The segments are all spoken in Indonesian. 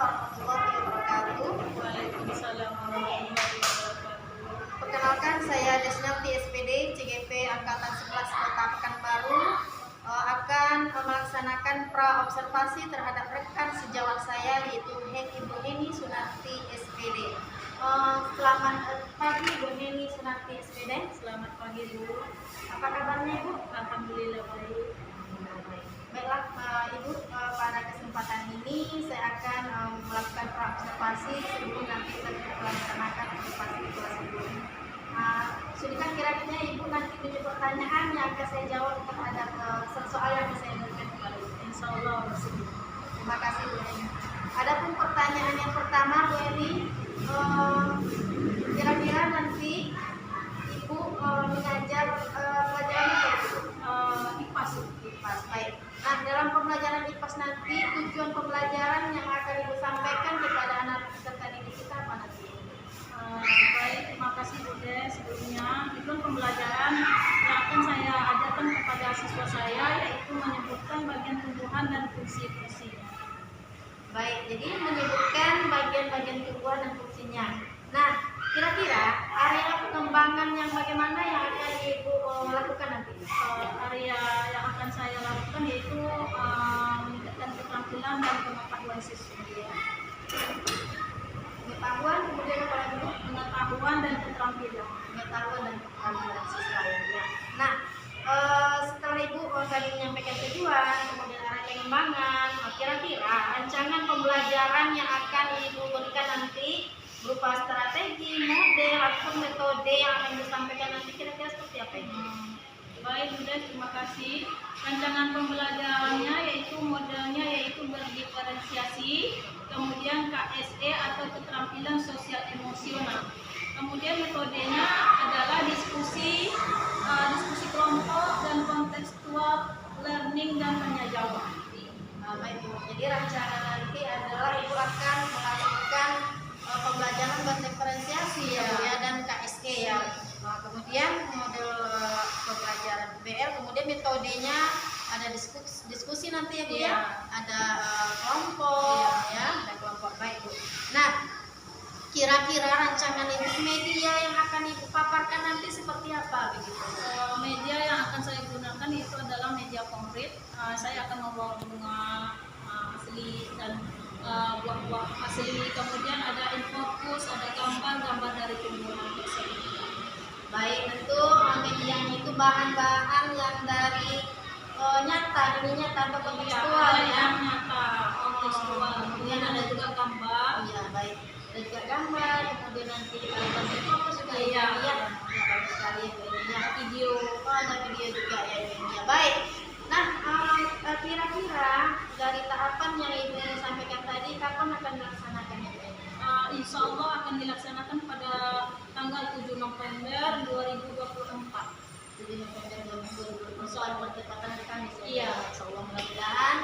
warahmatullahi wabarakatuh. Waalaikumsalam warahmatullahi wabarakatuh. Perkenalkan, saya Desnalti SPD CGP Angkatan 11 Kota Pekanbaru akan melaksanakan pra-observasi terhadap rekan sejawat saya yaitu Ibu Heni Sunarti SPD. Selamat pagi Bu Heni Sunarti SPD. Selamat pagi Bu. Apa kabarnya Ibu? Alhamdulillah baik. Baiklah Ibu, pada kesempatan ini saya akan melakukan pra-observasi sebelum nanti kita melaksanakan observasi di kelas 10. Sudahkah kira-kira Ibu nanti punya pertanyaan yang akan saya jawab terhadap soal yang saya berikan kepada Ibu? Insya Allah. Terima kasih Bu Eni. Adapun pertanyaan yang pertama Bu Eni, kira-kira nanti Ibu mengajar pelajaran apa Bu? IPAS. IPAS, baik. Nah, dalam pembelajaran IPAS nanti tujuan pembelajaran yang akan Ibu sampaikan kepada anak peserta didik kita apa nanti? Baik, terima kasih Bu De. Sebelumnya, tujuan pembelajaran yang akan saya ajarkan kepada siswa saya yaitu menyebutkan bagian tumbuhan dan fungsi-fungsinya. Baik, jadi menyebutkan bagian-bagian tumbuhan dan fungsinya. Nah, kira-kira area pengembangan yang bagaimana yang akan Ibu lakukan nanti? Area yang akan saya lakukan yaitu meningkatkan keterampilan dan pengetahuan siswa. Pengetahuan, kemudian apa lagi Bu? Pengetahuan dan keterampilan. Pengetahuan dan keterampilan siswa ya. Nah, setelah Ibu tadi menyampaikan tujuan, kemudian arah pengembangan, kira-kira rancangan pembelajaran yang akan Ibu berikan nanti berupa strategi, model, atau metode yang akan disampaikan nanti kira-kira seperti apa ini? Baik Bunda, terima kasih. Rancangan pembelajarannya yaitu modelnya yaitu berdiferensiasi, kemudian KSE atau keterampilan sosial emosional. Kemudian metodenya adalah diskusi kelompok dan kontekstual learning dan tanya jawab. Baik Bu, jadi rancangan nanti adalah Ibu akan melakukan pembelajaran berdiferensiasi ya dan KSE ya. Kemudian model pembelajaran BL, kemudian metodenya ada diskusi nanti ya Bu ya. Ada kelompok ya, ada kelompok, baik Bu. Nah, kira-kira rancangan Ibu media yang akan Ibu paparkan nanti seperti apa begitu? Media yang akan saya gunakan itu adalah media konkret. Saya akan membawa bunga asli dan buah-buah asli. Kemudian ada infokus, ada gambar-gambar dari tumbuhan tersebut. Baik, tentu medianya itu bahan-bahan yang dari nyata, ini nyata atau kontekstual ya. Nyata, kontekstual. Kemudian ada juga gambar. Iya, baik. Ada juga gambar, kemudian nanti ada fokus juga ya. Iya, bagus sekali ya Bu Eni ya. Video, ada video juga ya Bu Eni ya. Baik. Nah, kira-kira dari tahapan yang Ibu sampaikan tadi, kapan akan dilaksanakannya Bu Eni? Insya Allah akan dilaksanakan pada tanggal 7 November 2024. 7 November 2024. Soal percepatan di Kamis ya. Iya. Insya Allah mudah-mudahan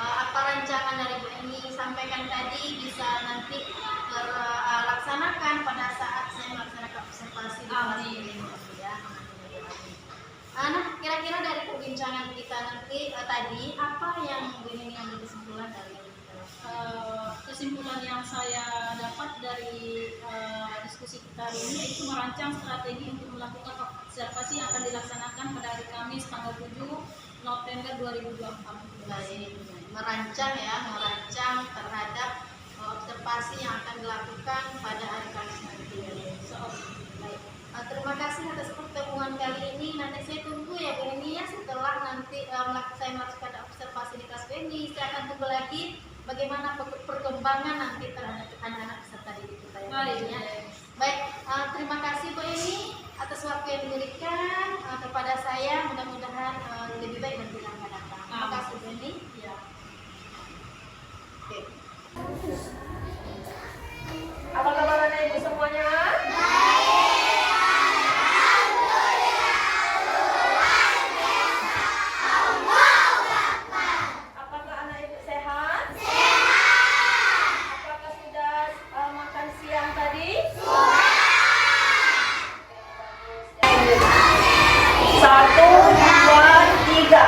apa rancangan dari Bu Eni sampaikan tadi bisa nanti terlaksanakan pada saat saya melaksanakan observasi di kelas ini ya. Nah, kira-kira dari perbincangan kita nanti tadi apa yang Bu Eni ambil kesimpulan dari kesimpulan yang saya dapat dari diskusi kita hari ini yaitu merancang strategi untuk melakukan observasi yang akan dilaksanakan pada hari Kamis tanggal 7 November 2024. Baik, merancang terhadap observasi yang akan dilakukan pada hari Kamis nanti. Baik. Terima kasih atas pertemuan kali ini. Nanti saya tunggu ya Bu Eni ya, setelah nanti saya melakukan observasi di kelas Bu Eni, saya akan tunggu lagi bagaimana perkembangan nanti terhadap anak-anak peserta didik kita ya Bu Eni ya. Baik, terima kasih Bu Eni atas waktu yang diberikan kepada saya. Mudah-mudahan lebih baik nanti yang akan datang. Terima kasih Bu Eni. Ya. Oke. Apa kabar anak ibu semuanya? Apakah anak ibu sehat? Apakah sudah makan siang tadi? Satu, dua, tiga.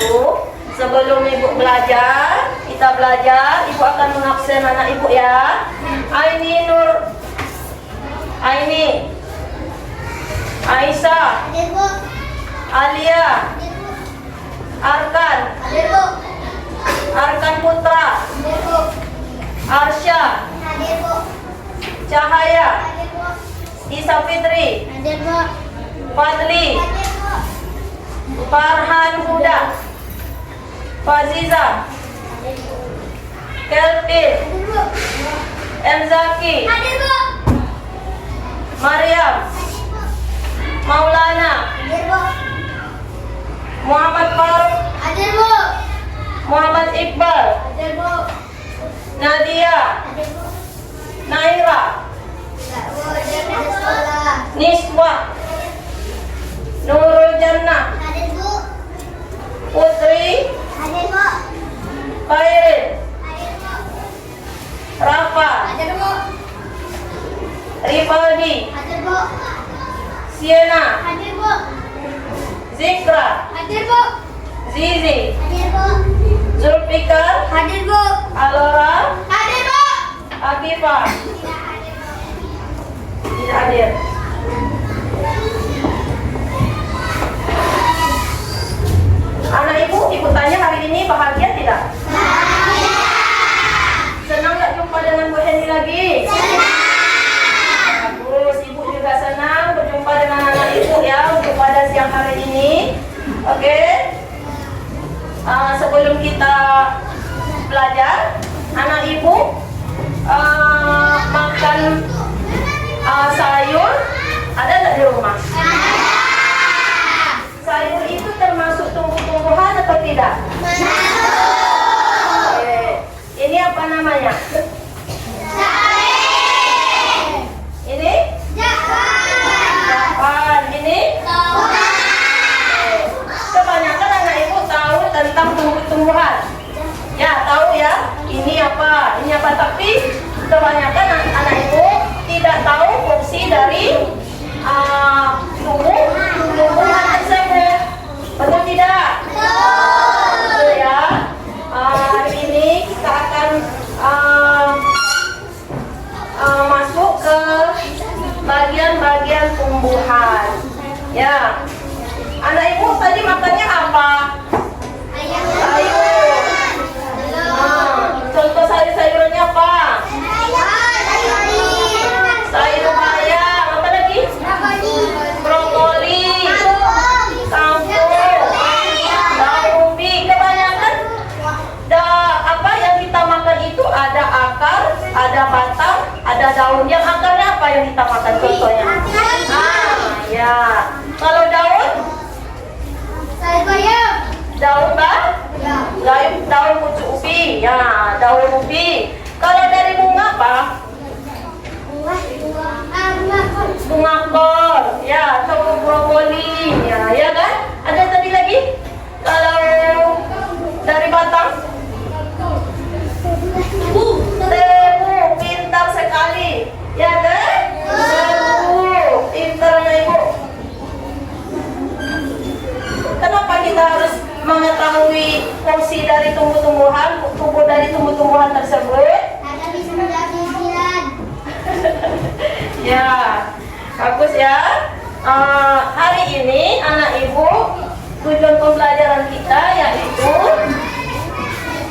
satu. Sebelum ibu belajar, kita belajar. Ibu akan mengabsen anak ibu ya. Aini Nur, Aini, Aisyah, Hadir, Bu. Alia, Hadir, Bu. Arkan, Hadir, Bu. Arkan Putra, Hadir, Bu. Arsya, Hadir, Bu. Cahaya, Hadir, Bu. Isa Fitri, Hadir, Bu. Fadli, Hadir, Bu. Farhan Huda, Faziza, Hadir, Bu. Kelvin, Hadir, Bu. Emzaki, Hadir, Bu. Maryam, Hadir, Bu. Maulana, Hadir, Bu. Muhammad Faruk, Hadir, Bu. Muhammad Iqbal, Hadir, Bu. Nadia, Hadir, Bu. Naira, Enggak, Bu. Dia pada sekolah. Niswa, Nurul Jannah, Hadir, Bu. Putri, Hadir, Bu. Khairin, Hadir, Bu. Rafa, Hadir, Bu. Rifaldi, Hadir, Bu. Siena, Hadir, Bu. Zikra, Hadir, Bu. Zizi, Hadir, Bu. Zulfikar, Hadir, Bu. Alora, Hadir, Bu. Afifah. Tidak hadir, Bu. Tidak hadir. Anak ibu tanya hari ini bahagia tidak? Senang nggak jumpa dengan Bu Henny lagi? Bagus, ibu juga senang berjumpa dengan anak ibu ya untuk pada siang hari ini. Oke. Sebelum kita belajar, anak ibu makan sayur ada nggak di rumah? Sayur itu termasuk tumbuh-tumbuhan atau tidak? Oke. Ini apa namanya? Ini? Japan. Ini? Kebanyakan anak ibu tahu tentang tumbuh-tumbuhan. Ya, tahu ya. Ini apa? Ini apa? Tapi kebanyakan anak ibu tidak tahu fungsi dari tumbuh-tumbuhan tersebut. Betul tidak? Betul ya. Hari ini kita akan masuk ke bagian-bagian tumbuhan. Ya. Anak ibu tadi makannya apa? Sayur. Contoh sayur-sayurannya apa? Sayur bayam. Apa lagi? Brokoli. Kangkung. Daun ubi. Kebanyakan apa yang kita makan itu ada akar, ada batang, ada daun. Yang akarnya apa yang kita makan contohnya? Ya. Kalau daun? Sayur bayam. Daun daun pucuk ubi. Ya, daun ubi. Kalau dari bunga apa? Bunga kol. Ya, atau brokoli. Ya kan? Ada tadi lagi? Kalau dari batang? Tebu. Pintar sekali. Ya kan? Tebu. Pintarnya ibu. Kenapa kita harus mengetahui fungsi dari tumbuh-tumbuhan, tumbuh-tumbuhan tersebut? Ada bisa menjadi pikiran. Ya, bagus ya. Hari ini anak ibu tujuan pembelajaran kita yaitu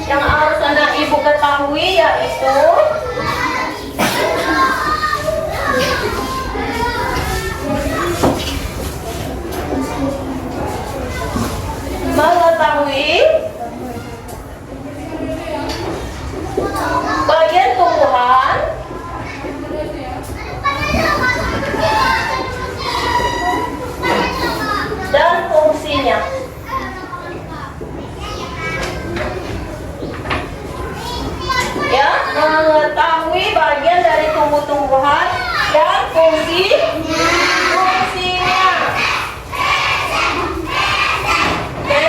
yang harus anak ibu ketahui yaitu mengetahui bagian tumbuhan dan fungsinya. Ya, mengetahui bagian dari tumbuh-tumbuhan dan fungsinya. Oke?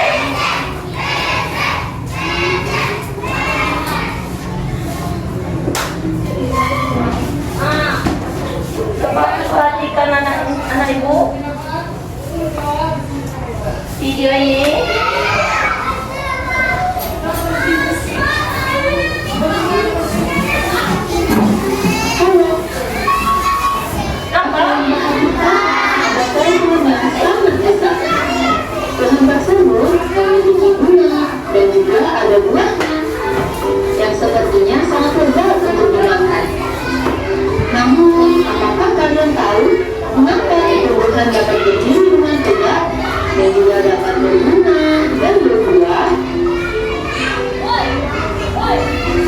Coba perhatikan anak ibu video ini. ada buahnya yang sepertinya sangat lezat untuk dimakan. Namun, apakah kalian tahu mengapa tumbuhan dapat berdiri dengan tegak dan juga dapat berbunga dan berbuah?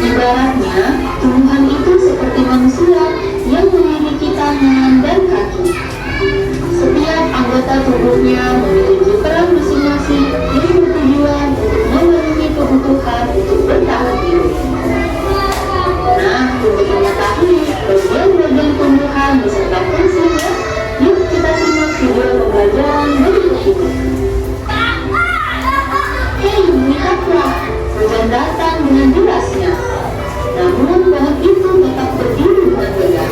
Ibaratnya, tumbuhan itu seperti manusia yang memiliki tangan dan kaki. Setiap anggota tubuhnya memiliki peran masing-masing yang bertujuan untuk memenuhi kebutuhan untuk bertahan hidup. Nah, untuk mengetahui bagian-bagian tumbuhan beserta fungsinya, yuk kita simak video pembelajaran berikut ini. Hei, lihatlah, hujan datang dengan derasnya. Namun pohon itu tetap berdiri dengan tegak.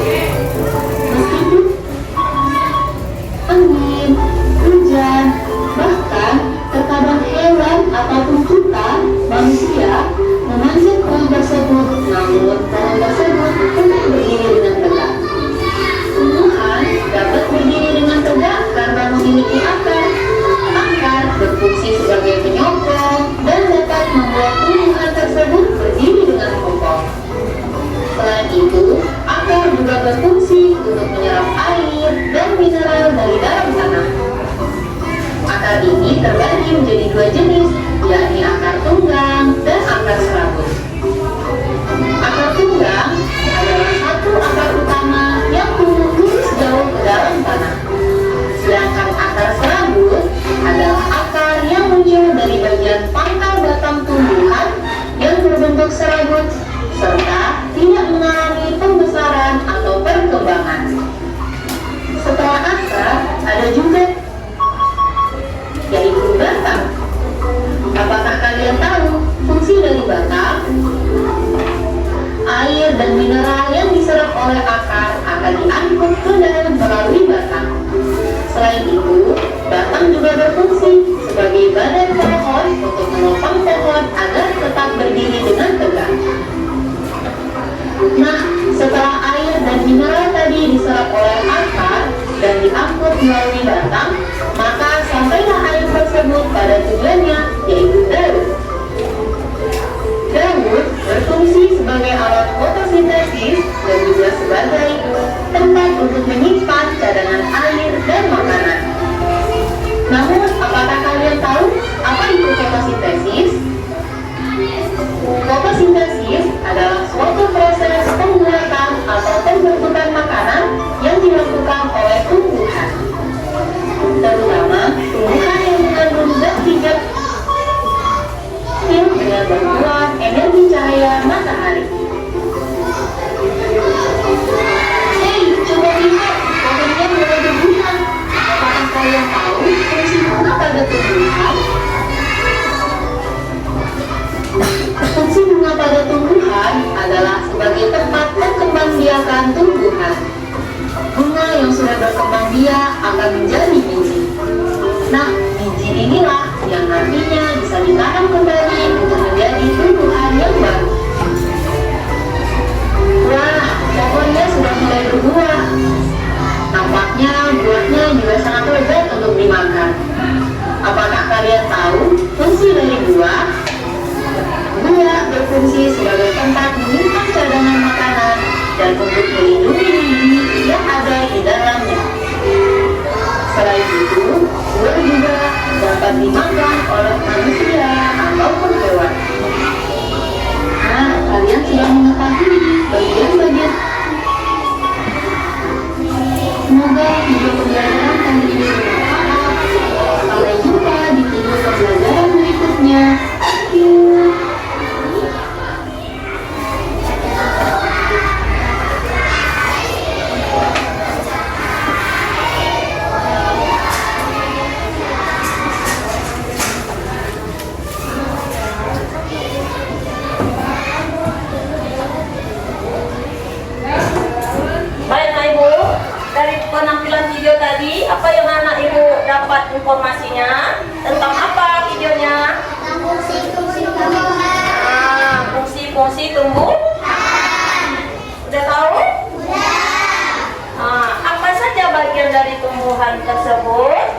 Meskipun angin, hujan, bahkan terkadang hewan ataupun kita, manusia, memanjat pohon tersebut, namun pohon tersebut tetap berdiri dengan tegak. Tumbuhan dapat berdiri dengan tegak karena memiliki akar. Akar berfungsi sebagai penyokong dan dapat membuat tumbuhan tersebut berdiri dengan kokoh. Selain itu, akar juga berfungsi untuk menyerap air dan mineral dari dalam tanah. Akar ini terbagi menjadi dua jenis, yakni akar tunggang dan akar serabut. Akar tunggang adalah satu akar utama yang tumbuh lurus jauh ke dalam tanah. Sedangkan akar serabut adalah akar yang muncul dari bagian pangkal batang tumbuhan yang berbentuk serabut serta tidak mengalami pembesaran atau perkembangan. Setelah akar, ada juga yaitu batang. Apakah kalian tahu fungsi dari batang? Air dan mineral yang diserap oleh akar akan diangkut ke dalam melalui batang. Selain itu, batang juga berfungsi sebagai badan pohon untuk menopang pohon agar tetap berdiri dengan tegak. Nah, setelah air dan mineral tadi diserap oleh akar dan diangkut melalui batang, maka sampailah air tersebut pada tujuannya, yaitu daun. Daun berfungsi sebagai alat fotosintesis dan juga sebagai tempat untuk menyimpan cadangan air dan makanan. Namun, apakah kalian tahu apa itu fotosintesis? Fotosintesis adalah suatu proses pembuatan atau pembentukan makanan yang dilakukan oleh tumbuhan, terutama tumbuhan yang mengandung zat hijau dengan bantuan energi cahaya matahari. Hei, coba lihat, pohonnya mulai berbuah. Apakah kalian tahu fungsi bunga pada tumbuhan? Fungsi bunga pada tumbuhan adalah sebagai tempat perkembangbiakan tumbuhan. Bunga yang sudah berkembang biak akan menjadi biji. Nah, biji inilah yang nantinya bisa ditanam kembali untuk menjadi tumbuhan yang baru. Wah, pohonnya sudah mulai berbuah. Nampaknya buahnya juga sangat lezat untuk dimakan. Apakah kalian tahu fungsi dari buah? Buah berfungsi sebagai tempat menyimpan cadangan makanan dan untuk melindungi biji yang ada di dalamnya. Selain itu, buah juga dapat dimakan oleh manusia ataupun hewan. Nah, kalian sudah mengetahui bagian-bagian. Semoga video pembelajaran kali ini bermanfaat. Sampai jumpa di video pembelajaran berikutnya. Thank you. Penampilan video tadi, apa yang anak ibu dapat informasinya? Tentang apa videonya? Fungsi-fungsi tumbuhan. Fungsi-fungsi tumbuhan. Udah tahu? Udah. Apa saja bagian dari tumbuhan tersebut?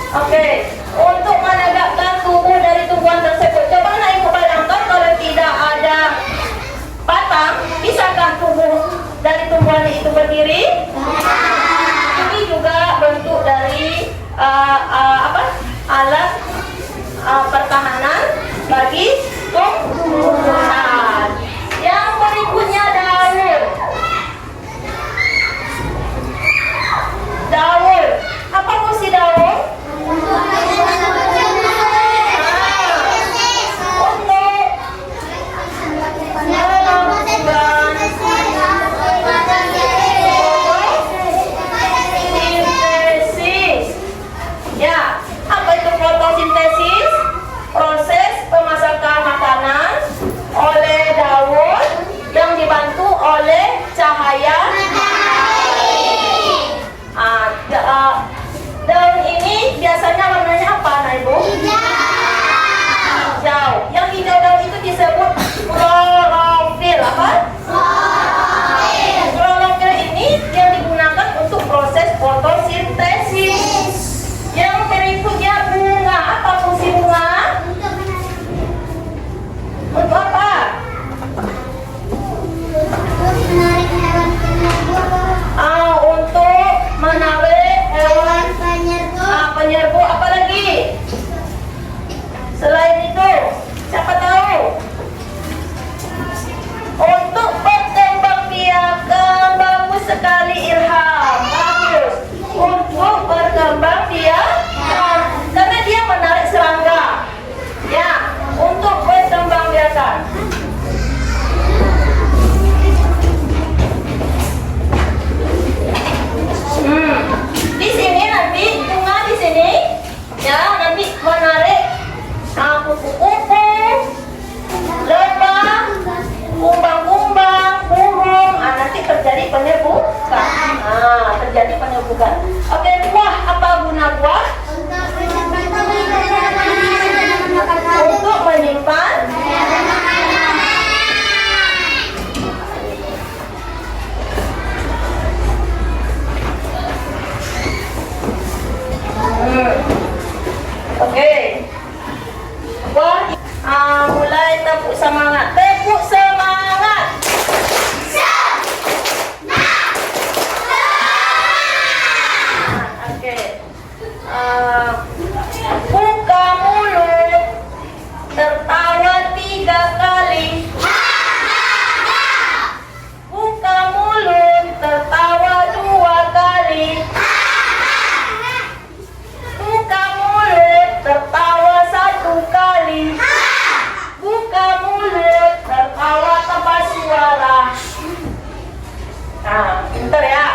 Oke, untuk menegakkan tubuh dari tumbuhan tersebut, coba nak ibu bayangkan kalau tidak ada batang, bisakah tubuh dari tumbuhan itu berdiri? Ini juga bentuk dari alat pertahanan bagi tumbuhan. Yang berikutnya daun. Daun. Apa fungsi daun? Untuk fotosintesis. Ya, apa itu fotosintesis? Proses pemasakan makanan oleh daun yang dibantu oleh cahaya. Daun ini biasanya warnanya apa, Nah Ibu? Hijau. Yang hijau daun itu disebut klorofil. Apa? Klorofil ini yang digunakan untuk proses fotosintesis. Yang berikutnya bunga. Apa fungsi bunga? Untuk apa? Untuk menarik hewan penyerbu. Apa lagi? Selain itu, siapa tahu? Untuk berkembang biakan. Bagus sekali, Ilham. Bagus. Untuk berkembang biakan, karena dia menarik serangga. Ya, untuk berkembang biakan. Di sini nanti bunga di sini, ya nanti menarik kupu-kupu, lebah, kumbang-kumbang, burung. Nanti terjadi penyerbukan. Terjadi penyerbukan. Oke, buah. Apa guna buah? Untuk menyimpan. Oke. Wah, mulai tepuk semangat. Tepuk semangat. Oke. Buka mulut. Tertawa 3 kali. Buka mulut. Tertawa 2 kali. Buka mulut, tertawa 1 kali. Buka mulut, tertawa tanpa suara. Bentar ya.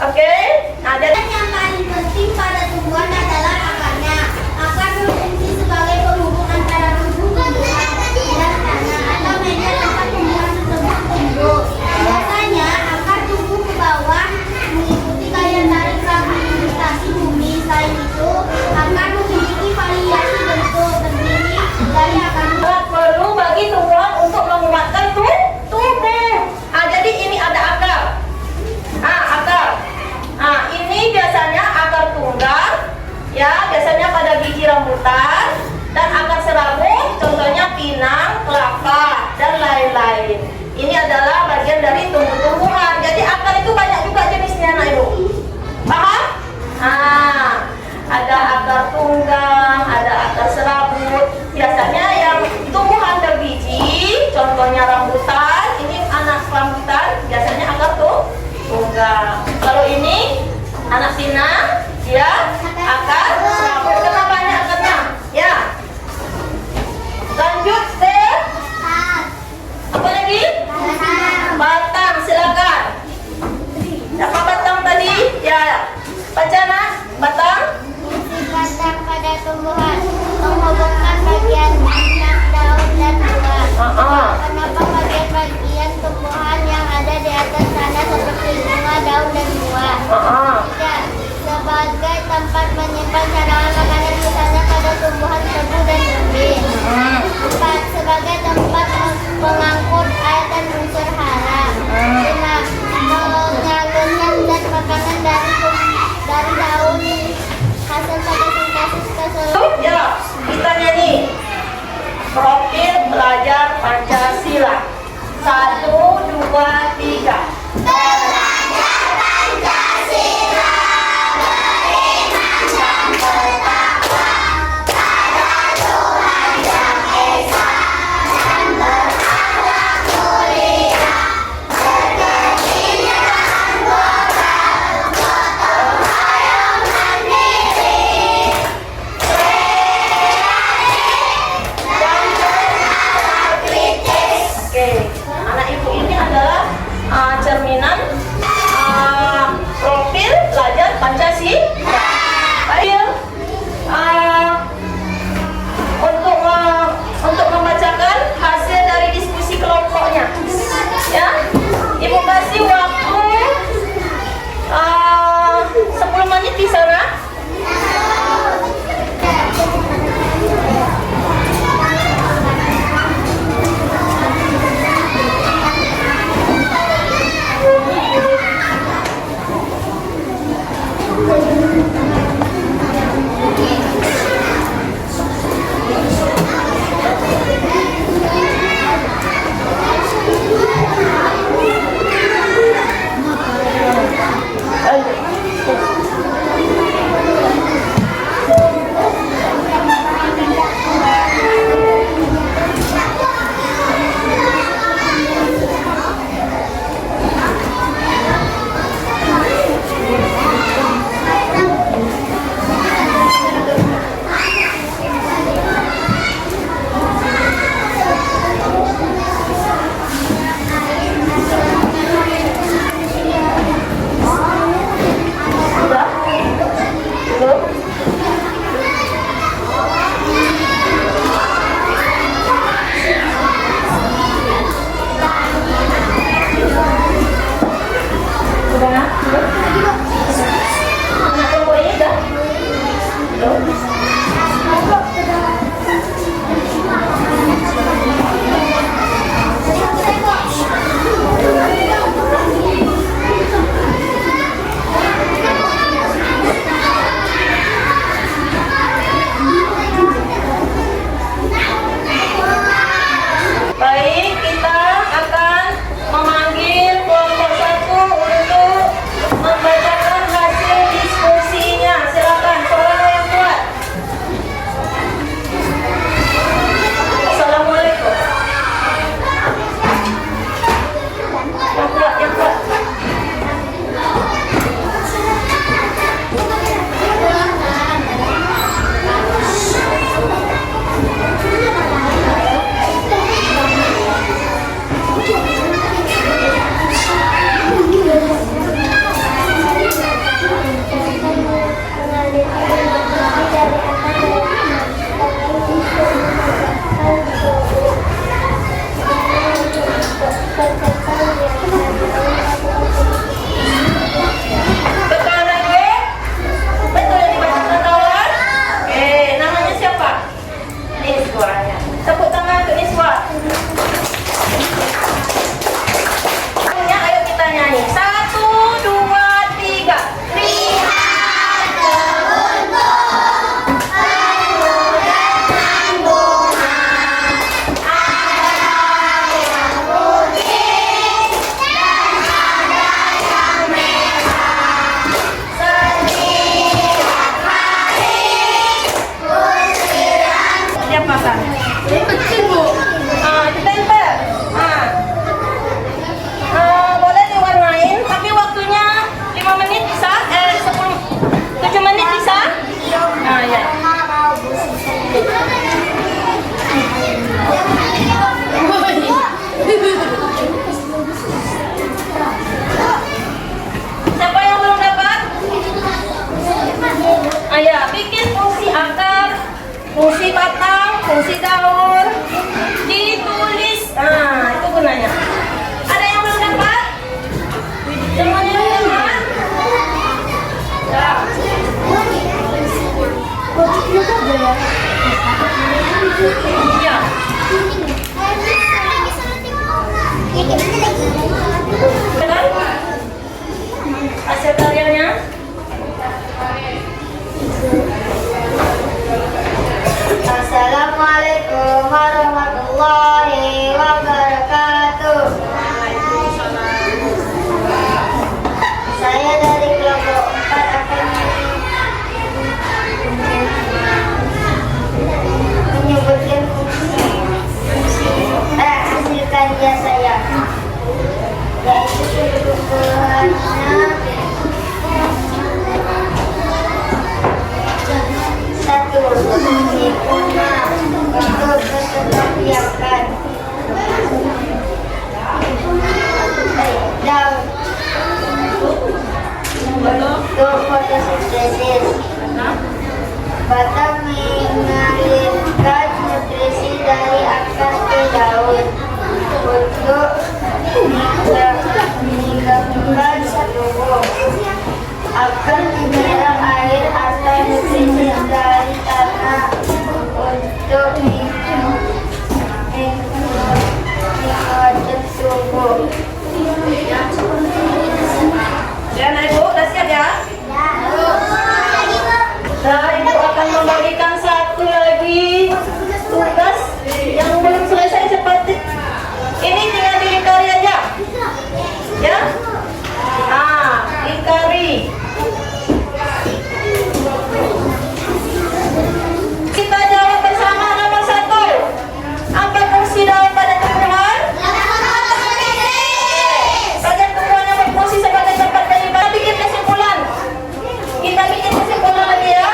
Oke. Jadi yang paling penting pada tumbuhan adalah akarnya. Akar berfungsi sebagai penghubung antara tumbuhan dan tanah atau media tempat tumbuhan tersebut tumbuh. Biasanya akar tumbuh ke bawah mengikuti gaya tarik gravitasi bumi. Selain itu, akar memiliki variasi bentuk terdiri dari akar sangat perlu bagi tumbuhan untuk menguatkan tubuh. Jadi ini ada akar. Akar. Ini biasanya akar tunggal, ya biasanya pada biji rambutan, dan akar serabut, contohnya pinang, kelapa, dan lain-lain. Ini adalah bagian dari tumbuh-tumbuhan. Jadi akar itu banyak juga jenisnya, Nak Ibu. Paham? Ada akar tunggang, ada akar serabut. Biasanya yang tumbuhan berbiji, contohnya rambutan, ini anak rambutan, biasanya akar tunggang. Kalau ini anak pinang, dia akar serabut. Kenapa banyak akarnya? Ya. Lanjut ke apa lagi? Batang, silakan. Apa batang tadi? Ya. Baca, Nak. Batang. batang pada tumbuhan, menghubungkan bagian minyak, daun, dan buah. Kenapa bagian-bagian tumbuhan yang ada di atas tanah seperti bunga, daun, dan buah? Tidak, sebagai tempat menyimpan cadangan makanan misalnya pada tumbuhan tebu dan umbi. 4. Sebagai tempat pengangkut air dan unsur hara. 5. Menyalurkan zat makanan dari daun hasil fotosintesa Baik, kita akan memanggil kelompok 1 untuk membacakan hasil diskusinya. Silakan, suara yang kuat. Assalamualaikum. Yang kuat, yang kuat. Betul lagi? Betul yang dibacakan kawan? Oke, namanya siapa? Niswa ya. Tepuk tangan untuk Niswa. Ayo kita nyanyi. 1, 2, 3. Lihat kebunku, penuh dengan bunga. Ada yang putih dan ada yang merah. Setiap hari usiran. Siapa kan? Kecil Bu. Ditempel. Boleh diwarnain, tapi waktunya 5 menit bisa? 7 menit bisa? Ya. Siapa yang belum dapat? Ya, bikin fungsi akar, fungsi batang, fungsi daun, ditulis. Itu gunanya. Ada yang belum dapat? Semuanya belum dapat? Ya. Iya. Benar? Hasil karyanya? Assalamualaikum warahmatullahi wabarakatuh. Saya dari kelompok 4 akan menyebutkan hasil karya saya, yaitu kebutuhannya 1. Hikmah untuk keterbiakan. Daun untuk fotosintesis. Batang mengalirkan nutrisi dari akar ke daun untuk meningkatkan tubuh. Akar menyerap air atau nutrisi dari tanah untuk meningkatkan tubuh. Dan Ibu, udah siap ya? Nah, Ibu akan membagikan satu lagi tugas yang belum selesai seperti ini, tinggal dilingkari aja. Ya? Lingkari. Kita jawab bersama nomor 1. Apa fungsi daun pada tumbuhan? Bagian tumbuhan yang berfungsi sebagai tempat penyimpanan. Bikin kesimpulan. Kita bikin kesimpulan lagi ya.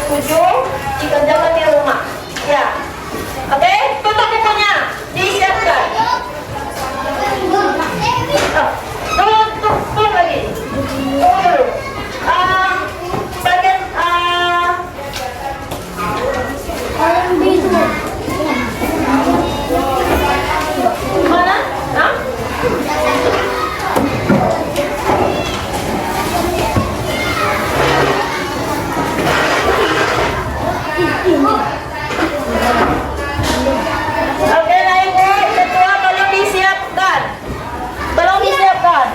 dikerjakan di rumah. Ya. Oke, tutup bukunya. Disiapkan. Tunggu lagi. Tunggu dulu. Bagian mana? Hah? Oke, nah Ibu, ketua tolong disiapkan. Tolong disiapkan.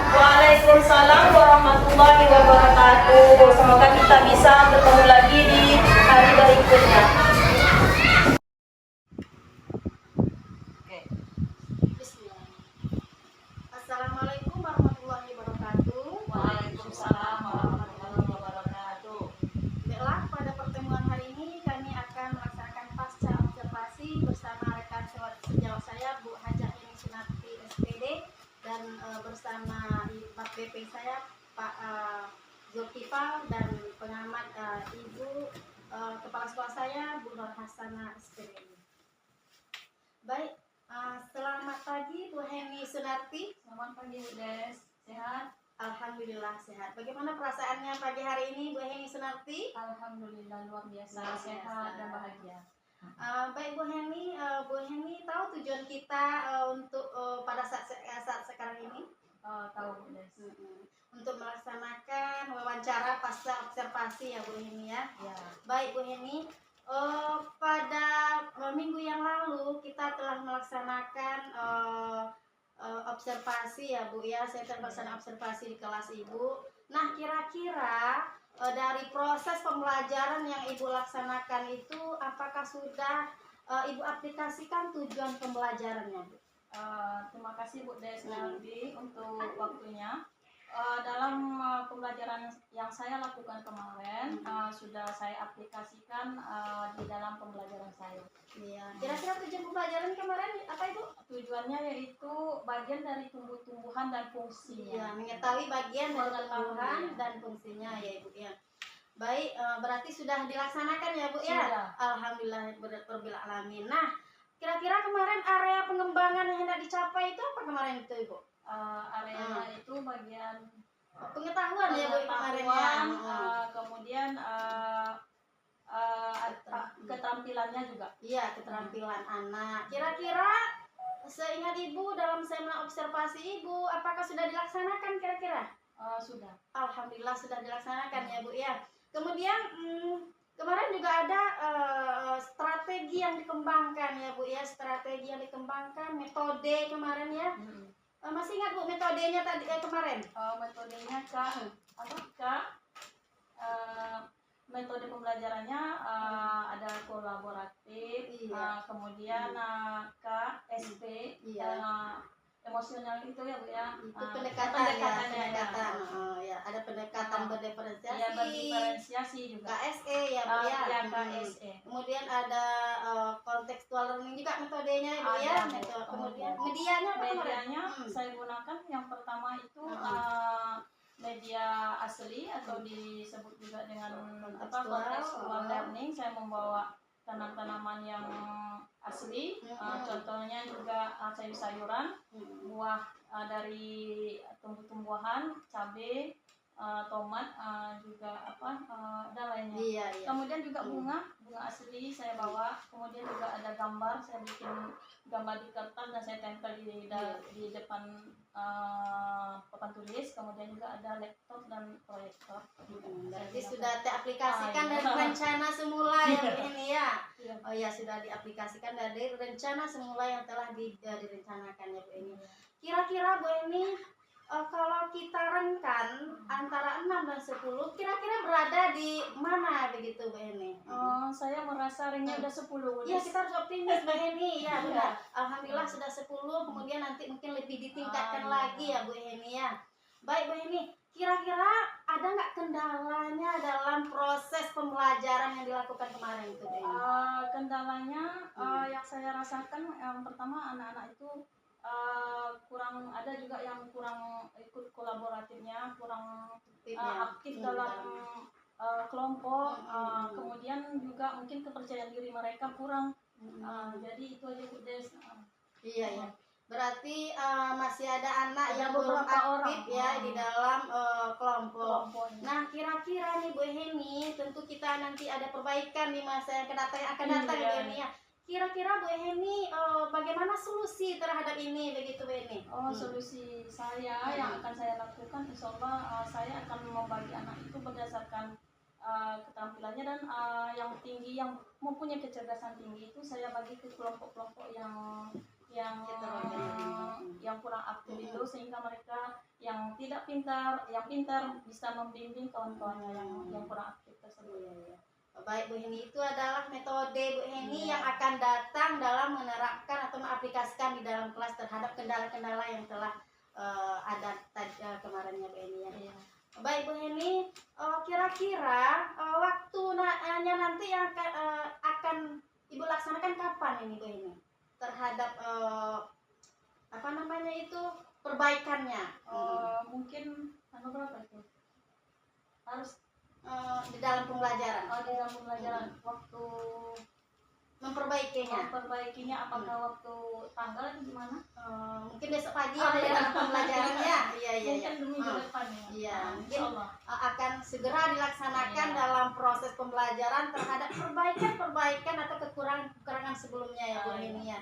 Waalaikumsalam warahmatullahi wabarakatuh. Semoga kita bisa bertemu lagi di hari berikutnya. Bismillahirrahmanirrahim. Assalamualaikum warahmatullahi wabarakatuh. Waalaikumsalam warahmatullahi wabarakatuh. Baiklah, pada pertemuan hari ini kami akan melaksanakan pasca observasi bersama rekan sejawat saya Bu Hajah Eni Sunarti SPD dan bersama Pak BP saya Pak Zulkifal dan pengamat Ibu Kepala Sekolah saya Bu Nur Hasanah SPD. Baik, selamat pagi Bu Heni Sunarti. Selamat pagi Bu Des, sehat? Alhamdulillah sehat. Bagaimana perasaannya pagi hari ini Bu Heni Sunarti? Alhamdulillah luar biasa, Luar biasa. sehat dan bahagia. Baik Bu Heni tahu tujuan kita untuk pada saat sekarang ini Tahu Bu Des? untuk melaksanakan wawancara pasca observasi ya Bu Heni ya. Ya. Baik Bu Heni, pada minggu yang lalu kita telah melaksanakan observasi ya Bu ya, saya terpelaksana observasi di kelas Ibu. Nah kira-kira dari proses pembelajaran yang Ibu laksanakan itu apakah sudah Ibu aplikasikan tujuan pembelajarannya Bu? Terima kasih Bu Des Naldi untuk waktunya. Dalam pembelajaran yang saya lakukan kemarin sudah saya aplikasikan di dalam pembelajaran saya. Iya. Kira-kira tujuan pembelajaran kemarin apa Ibu? Tujuannya yaitu bagian dari tumbuh-tumbuhan dan Iya, fungsinya. mengetahui bagian dari Pengetahuan. tumbuhan dan fungsinya ya Ibu ya. Baik, berarti sudah dilaksanakan ya Bu ya? Sudah. Alhamdulillah berbil alamin. Nah, kira-kira kemarin area pengembangan yang hendak dicapai itu apa kemarin itu Ibu? Areanya itu bagian Pengetahuan ya Bu kemarin ya. pengetahuan, kemudian keterampilannya juga. Iya, keterampilan anak. Kira-kira seingat Ibu dalam seminar observasi Ibu, apakah sudah dilaksanakan kira-kira? Sudah. Alhamdulillah sudah dilaksanakan ya Bu ya. Kemudian kemarin juga ada strategi yang dikembangkan ya Bu ya, strategi yang dikembangkan, metode kemarin ya. Masih ingat Bu metodenya tadi kemarin? Metodenya metode pembelajarannya ada kolaboratif, Iya. kemudian SP, Iya. emosional itu ya Bu ya. Itu Ah, pendekatan ya, pendekatannya ya. pendekatan. Oh, ya, ada pendekatan berdiferensiasi. Iya, berdiferensiasi juga. KSE ya Bu ya. Iya, KSE. Kemudian ada contextual learning juga metodenya ya Bu ya. Ada, Bu. Kemudian medianya apa kemarin? Medianya saya gunakan yang pertama itu media asli atau disebut juga dengan contextual learning. Saya membawa tanam-tanaman yang asli, contohnya juga sayur-sayuran, buah dari tumbuh-tumbuhan, cabai, tomat, juga dan lainnya. Iya, iya. Kemudian juga bunga asli saya bawa. Kemudian juga ada gambar, saya bikin gambar di kertas dan saya tempel di depan papan tulis. Kemudian juga ada laptop dan proyektor. Berarti sudah diaplikasikan dari rencana semula ya Bu ini ya. Oh ya, sudah diaplikasikan dari rencana semula yang telah direncanakan ya Bu ini. Kira-kira Bu ini kalau kita renkan antara 6 dan 10, kira-kira berada di mana begitu Bu Heni? Saya merasa ringnya udah 10. Iya, kita harus optimis Bu Heni ya, sudah. Alhamdulillah sudah 10, kemudian nanti mungkin lebih ditingkatkan lagi ya Bu Heni ya. Baik Bu Heni, kira-kira ada nggak kendalanya dalam proses pembelajaran yang dilakukan kemarin itu Bu Heni? Kendalanya yang saya rasakan yang pertama anak-anak itu kurang, ada juga yang kurang ikut kolaboratifnya, kurang aktif dalam kelompok, kemudian juga mungkin kepercayaan diri mereka kurang. Jadi itu aja Bu Des. Iya ya. Berarti masih ada anak yang belum beberapa aktif orang. ya di dalam kelompok. Kelompoknya. Nah, kira-kira nih Bu Heni, tentu kita nanti ada perbaikan di masa yang akan datang ya Bu Heni ya. Kira-kira Bu Heni bagaimana solusi terhadap ini begitu Bu Heni? Solusi saya yang akan saya lakukan, insya Allah saya akan membagi anak itu berdasarkan keterampilannya dan yang tinggi, yang mempunyai kecerdasan tinggi itu saya bagi ke kelompok-kelompok yang kurang aktif itu, sehingga mereka yang tidak pintar, yang pintar bisa membimbing kawan-kawannya yang kurang aktif tersebut. Baik Bu Heni, itu adalah metode Bu Heni yang akan datang dalam menerapkan atau mengaplikasikan di dalam kelas terhadap kendala-kendala yang telah ada kemarinnya Bu Heni ya. Baik Bu Heni, kira-kira waktunya nanti yang akan Ibu laksanakan kapan ini Bu Heni? Terhadap perbaikannya? Mungkin berapa itu? Harus di dalam pembelajaran. di dalam pembelajaran waktu memperbaikinya. Apakah waktu tanggal itu gimana? Mungkin besok pagi ada dalam pembelajaran ya. Iya. Mungkin minggu depan ya. Iya, mungkin Insyaallah. akan segera dilaksanakan dalam proses pembelajaran terhadap perbaikan atau kekurangan sebelumnya ya Bu Heni ya.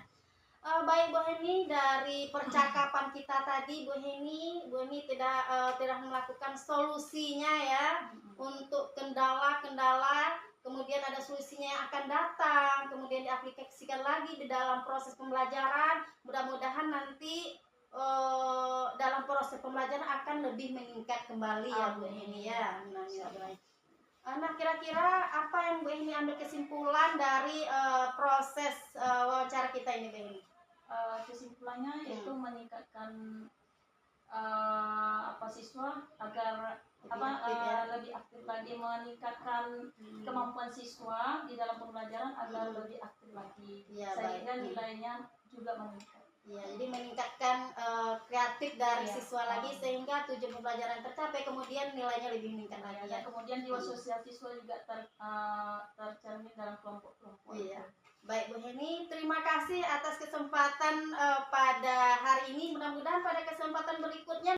Baik Bu Heni, dari percakapan kita tadi Bu Heni tidak melakukan solusinya ya untuk kendala-kendala, kemudian ada solusinya yang akan datang, kemudian diaplikasikan lagi di dalam proses pembelajaran. Mudah-mudahan nanti dalam proses pembelajaran akan lebih meningkat kembali ya Bu Heni ya. Nah, kira-kira apa yang Bu Heni ambil kesimpulan dari proses wawancara kita ini Bu Heni? Kesimpulannya yaitu meningkatkan siswa agar lebih aktif lagi, meningkatkan kemampuan siswa di dalam pembelajaran agar lebih aktif lagi, sehingga nilainya juga meningkat. Ya, jadi meningkatkan kreatif dari siswa lagi sehingga tujuan pembelajaran tercapai, kemudian nilainya lebih meningkat lagi. Dan kemudian jiwa sosial siswa juga tercermin dalam kelompok-kelompok. Iya. Baik Bu Heni, terima kasih atas kesempatan pada hari ini. Mudah-mudahan pada kesempatan berikutnya